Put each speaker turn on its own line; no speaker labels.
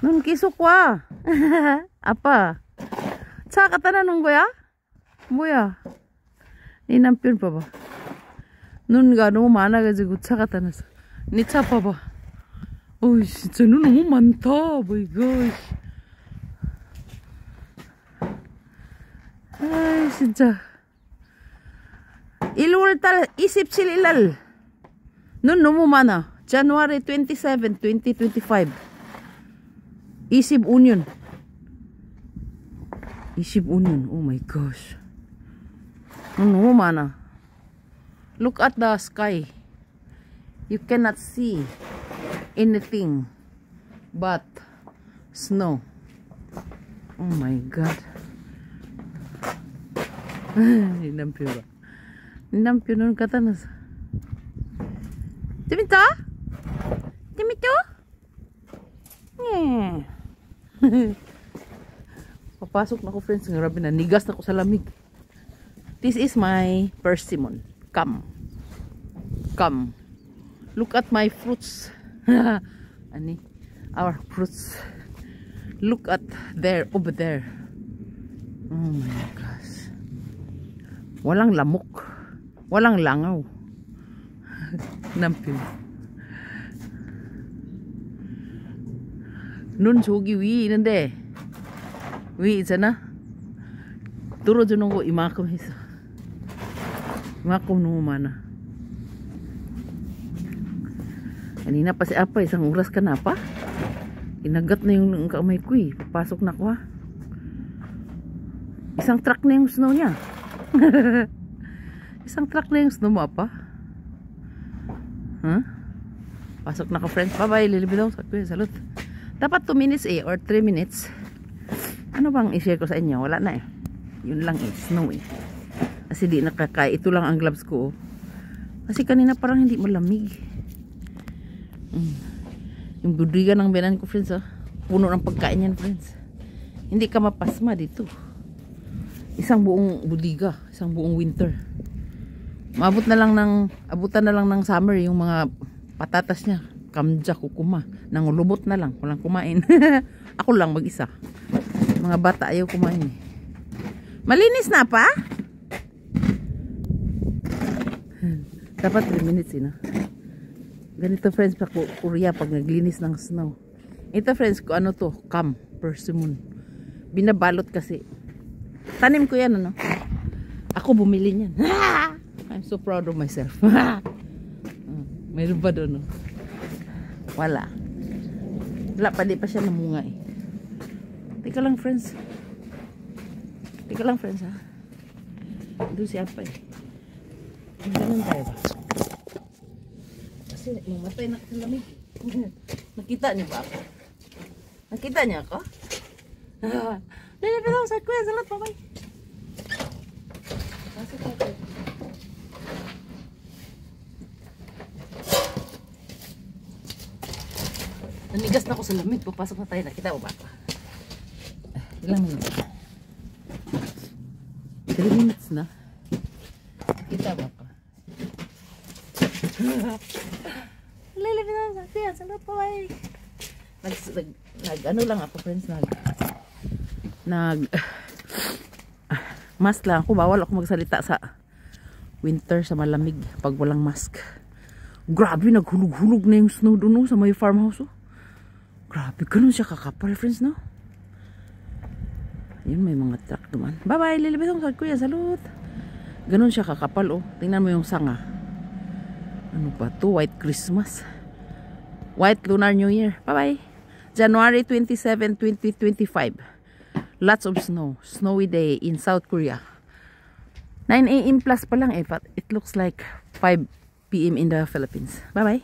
Nun kisukwa. Apa? Tsaka tanan ko ya? 뭐야? 네 남편 봐봐. 눈가 너무 많아가지고 차가 타면서. 네 차 봐봐. 어이 진짜 눈 너무 많다. 뭐 이거. 아이 진짜. 1월달 27일 날. 눈 너무 많아. January 27, 2025. 25년. 25년. Oh my gosh. 너무 많아. Look at the sky. You cannot see anything but snow. Oh my god. 남편 봐. 남편은 갖다 놨어. 재밌다? 재밌죠? Papasok na ko friends. Grabe na. Nigas na ko sa lamig. This is my persimmon. Come. Come. Look at my fruits. Ani? Our fruits. Look at there. Over there. Oh my gosh. Walang lamok. Walang langaw. 남편. 눈 저기 위에 있는데 위에 있잖아. 떨어지는 거 이만큼 했어. 이만큼 너무 많아. Kanina pa si Apa, isang oras ka na pa. Kinagat na yung kamay ko eh. Papasok na ko ha. Isang truck na yung snow niya. Isang truck na yung snow mo Apa. Huh? Pasok na ko friends. Bye bye. Lilibid ako. Salut. Dapat 2 minutes eh. Or 3 minutes. Ano bang i-share ko sa inyo? Wala na eh. Yun lang eh. Snow eh. Kasi di nakakaya. Ito lang ang gloves ko. Kasi kanina parang hindi malamig. Yung budiga ng binan ko friends oh. Puno ng pagkain yan friends. Hindi ka mapasma dito. Isang buong budiga. Isang buong winter. Abutan na lang ng summer yung mga patatas niya. Kamja, kukuma. Nangulubot na lang. Walang kumain. Ako lang mag-isa. Mga bata ayaw kumain. Malinis na pa? Dapat 3 minutes no? Ganito friends pa Korea pag naglinis ng snow. Ito friends ko ano to? Persimmon. Binabalot kasi. Tanim ko yan ano? Ako bumili niyan. I'm so proud of myself. Mayroon ba doon no? Wala. Wala pa, di pa siya namunga eh. Teka lang friends. Teka lang friends ha. Doon si Apa eh. Ganun tayo ba? Kasi mamatay na sa lamig. Nakita niyo ba ako? Nakita niyo ako? Lilipit ako sa kuya. Salat pa bay. Pasok ako. Nanigas na ako sa lamig. Papasok na tayo. Nakita mo ba ako? Ilang minutes? 3 minutes na. Kita ba ako? Lilipit ako sa kuya. Salat pa bay. Ano lang ako friends. Mask lang ako. Bawal ako magsalita sa winter sa malamig pag walang mask. Grabe, naghulog-hulog na yung snow doon sa may farmhouse oh. Grabe, ganun siya kakapal friends no. Yun may mga truck duman. Bye bye, lilibit ako sa kuya. Salut. Ganun siya kakapal oh. Tingnan mo yung sanga. Ano ba to? White Christmas. White Lunar New Year. Bye bye. January 27, 2025. Lots of snow. Snowy day in South Korea. 9 AM plus pa lang eh. But it looks like 5 PM in the Philippines. Bye bye.